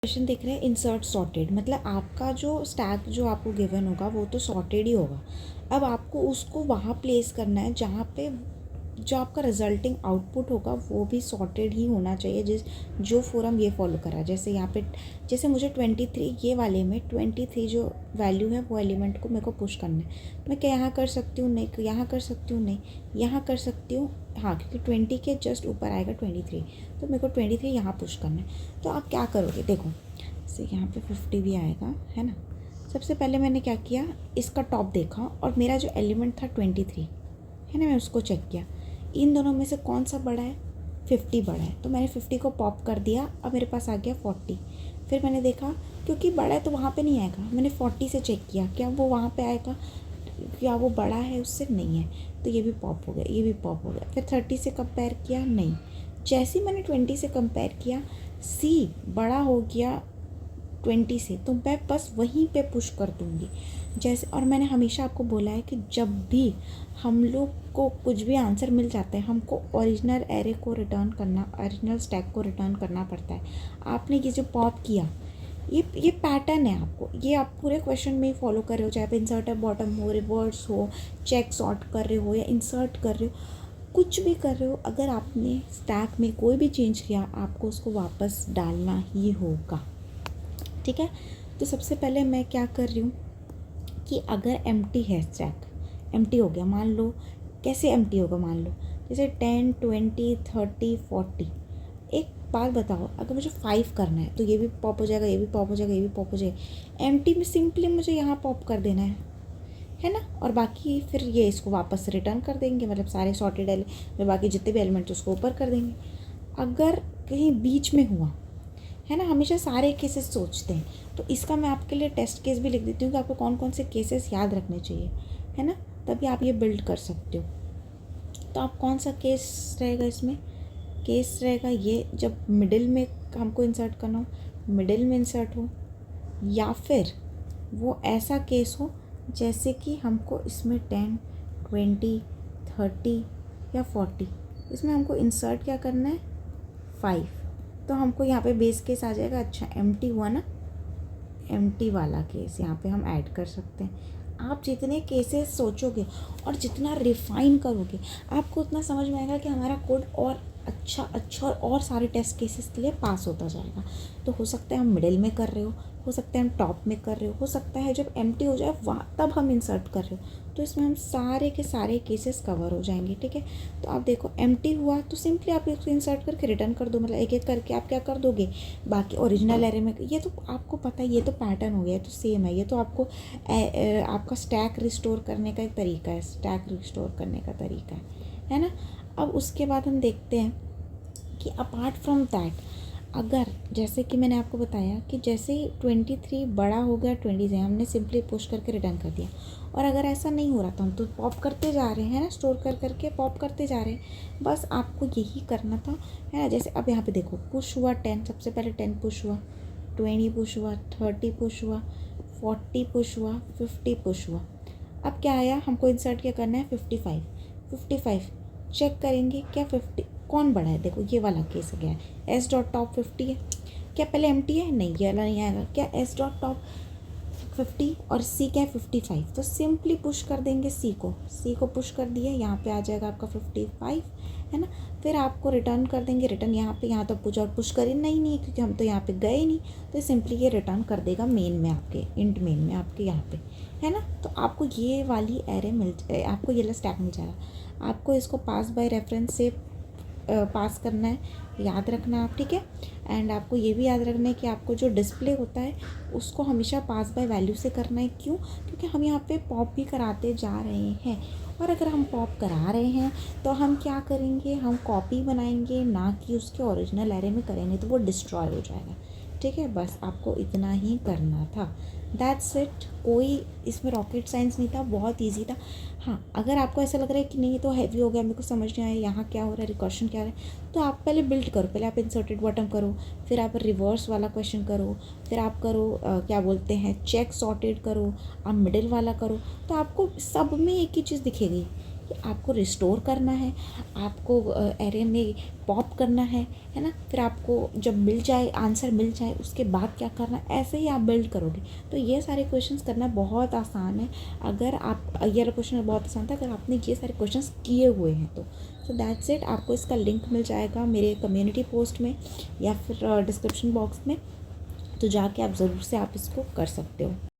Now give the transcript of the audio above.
Question देख रहे हैं इंसर्ट सॉर्टेड, मतलब आपका जो स्टैक जो आपको गिवन होगा वो तो सॉर्टेड ही होगा। अब आपको उसको वहाँ प्लेस करना है जहाँ पे जो आपका रिजल्टिंग आउटपुट होगा वो भी सॉर्टेड ही होना चाहिए, जो फोरम ये फॉलो करा। जैसे यहाँ पे जैसे मुझे 23 ये वाले में 23 जो वैल्यू है वो एलिमेंट को मेरे को पुश करना है। मैं क्या यहाँ कर सकती हूँ? नहीं। यहाँ कर सकती हूँ? नहीं। यहाँ कर सकती हूँ? हाँ, क्योंकि 20 के जस्ट ऊपर आएगा 23, तो मेरे को 23 यहाँ पुश करना है। तो आप क्या करोगे? देखो से यहाँ पे 50 भी आएगा, है ना। सबसे पहले मैंने क्या किया, इसका टॉप देखा और मेरा जो एलिमेंट था 23 है ना, मैं उसको चेक किया। इन दोनों में से कौन सा बड़ा है? 50 बड़ा है, तो मैंने 50 को पॉप कर दिया। अब मेरे पास आ गया 40। फिर मैंने देखा क्योंकि बड़ा है तो वहाँ पे नहीं आएगा, मैंने 40 से चेक किया क्या वो वहाँ पे आएगा, क्या वो बड़ा है उससे? नहीं है, तो ये भी पॉप हो गया, ये भी पॉप हो गया। फिर 30 से कंपेयर किया, नहीं। जैसे ही मैंने 20 से कंपेयर किया, सी बड़ा हो गया 20 से, तो मैं बस वहीं पे पुश कर दूँगी जैसे। और मैंने हमेशा आपको बोला है कि जब भी हम लोग को कुछ भी आंसर मिल जाता है, हमको ओरिजिनल एरे को रिटर्न करना, ओरिजिनल स्टैक को रिटर्न करना पड़ता है। आपने ये जो पॉप किया, ये पैटर्न है आपको, ये आप पूरे क्वेश्चन में ही फॉलो कर रहे हो, चाहे आप इंसर्ट है बॉटम हो, रिवर्स हो, चेक सॉर्ट कर रहे हो या इंसर्ट कर रहे हो, कुछ भी कर रहे हो। अगर आपने स्टैक में कोई भी चेंज किया, आपको उसको वापस डालना ही होगा, ठीक है। तो सबसे पहले मैं क्या कर रही हूँ कि अगर एम्प्टी है, स्टैक एम्प्टी हो गया, मान लो कैसे एम्प्टी होगा, मान लो जैसे 10, 20, 30, 40। एक बात बताओ, अगर मुझे 5 करना है तो ये भी पॉप हो जाएगा, ये भी पॉप हो जाएगा, ये भी पॉप हो जाएगा। एम्प्टी में सिंपली मुझे यहाँ पॉप कर देना है ना, और बाकी फिर ये इसको वापस रिटर्न कर देंगे, मतलब सारे सॉर्टेड जो बाकी जितने भी एलिमेंट्स उसको ऊपर कर देंगे। अगर कहीं बीच में हुआ, है ना, हमेशा सारे केसेस सोचते हैं, तो इसका मैं आपके लिए टेस्ट केस भी लिख देती हूँ कि आपको कौन कौन से केसेस याद रखने चाहिए, है ना, तभी आप ये बिल्ड कर सकते हो। तो आप कौन सा केस रहेगा इसमें? केस रहेगा ये जब मिडिल में हमको इंसर्ट करना हो, मिडिल में इंसर्ट हो, या फिर वो ऐसा केस हो जैसे कि हमको इसमें 10, 20, 30 या 40, इसमें हमको इंसर्ट क्या करना है? 5। तो हमको यहाँ पे बेस केस आ जाएगा। अच्छा, एम्प्टी हुआ ना, एम्प्टी वाला केस यहाँ पे हम ऐड कर सकते हैं। आप जितने केसेस सोचोगे और जितना रिफाइन करोगे, आपको उतना समझ में आएगा कि हमारा कोड और अच्छा और सारे टेस्ट केसेस के लिए पास होता जाएगा। तो हो सकता है हम मिडिल में कर रहे हो सकता है हम टॉप में कर रहे हो सकता है जब एम्प्टी हो जाए वहाँ तब हम इंसर्ट कर रहे हो, तो इसमें हम सारे के सारे केसेस कवर हो जाएंगे, ठीक है। तो आप देखो एम्प्टी हुआ तो सिंपली आप इसको इंसर्ट करके रिटर्न कर दो, मतलब एक एक करके आप क्या कर दोगे, बाकी ओरिजिनल एरे में। ये तो आपको पता है, ये तो पैटर्न हो गया, तो सेम है ये, तो आपको आपका स्टैक रिस्टोर करने का एक तरीका है, स्टैक रिस्टोर करने का तरीका है ना। अब उसके बाद हम देखते हैं कि अपार्ट फ्रॉम दैट, अगर जैसे कि मैंने आपको बताया कि जैसे ही 23 बड़ा हो गया 20 से, हमने सिंपली पुश करके रिटर्न कर दिया। और अगर ऐसा नहीं हो रहा तो हम तो पॉप करते जा रहे हैं ना, स्टोर कर करके पॉप करते जा रहे हैं, बस आपको यही करना था, है ना। जैसे अब यहाँ पे देखो पुश हुआ 10, सबसे पहले 10 पुश हुआ, 20 पुश हुआ, 30 पुश हुआ, 40 पुश हुआ, 50 पुश हुआ। अब क्या आया, हमको इंसर्ट क्या करना है? 55 चेक करेंगे क्या 50 कौन बड़ा है। देखो ये वाला केस गया है, एस डॉट टॉप 50 है, क्या पहले एम्प्टी है? नहीं, ये वाला नहीं आएगा। क्या एस डॉट टॉप 50 और सी क्या है? 55। तो सिंपली पुश कर देंगे सी को पुश कर दिया, यहाँ पे आ जाएगा आपका 55, है ना। फिर आपको रिटर्न कर देंगे, रिटर्न यहाँ तो पुश और पुश कर ही नहीं क्योंकि हम तो यहाँ पे गए नहीं, तो सिंपली ये रिटर्न कर देगा मेन में आपके, इंट मेन में आपके यहाँ पे, है ना। तो आपको ये वाली एरे आपको ये वाला स्टैक मिल जाएगा। आपको इसको पास बाय रेफरेंस से पास करना है, याद रखना आप, ठीक है। एंड आपको ये भी याद रखना है कि आपको जो डिस्प्ले होता है उसको हमेशा पास बाय वैल्यू से करना है। क्यों? क्योंकि हम यहाँ पे पॉप भी कराते जा रहे हैं, और अगर हम पॉप करा रहे हैं तो हम क्या करेंगे, हम कॉपी बनाएंगे, ना कि उसके ओरिजिनल एरे में करेंगे, तो वो डिस्ट्रॉय हो जाएगा, ठीक है। बस आपको इतना ही करना था, दैट्स इट। कोई इसमें रॉकेट साइंस नहीं था, बहुत इजी था। हाँ, अगर आपको ऐसा लग रहा है कि नहीं तो हैवी हो गया, मेरे को समझ नहीं आया यहाँ क्या हो रहा है, रिकर्शन क्या हो रहा है, तो आप पहले बिल्ड करो, पहले आप इंसर्टेड बॉटम करो, फिर आप रिवर्स वाला क्वेश्चन करो, फिर आप करो क्या बोलते हैं चेक सॉर्टेड करो, आप मिडिल वाला करो, तो आपको सब में एक ही चीज़ दिखेगी कि आपको रिस्टोर करना है, आपको एरे में पॉप करना है ना, फिर आपको जब मिल जाए आंसर मिल जाए उसके बाद क्या करना है, ऐसे ही आप बिल्ड करोगे। तो ये सारे क्वेश्चंस करना बहुत आसान है। अगर आप ये वाला क्वेश्चन बहुत आसान था अगर आपने ये सारे क्वेश्चंस किए हुए हैं तो। So that's it. आपको इसका लिंक मिल जाएगा मेरे कम्युनिटी पोस्ट में या फिर डिस्क्रिप्शन बॉक्स में, तो जाके आप ज़रूर से आप इसको कर सकते हो।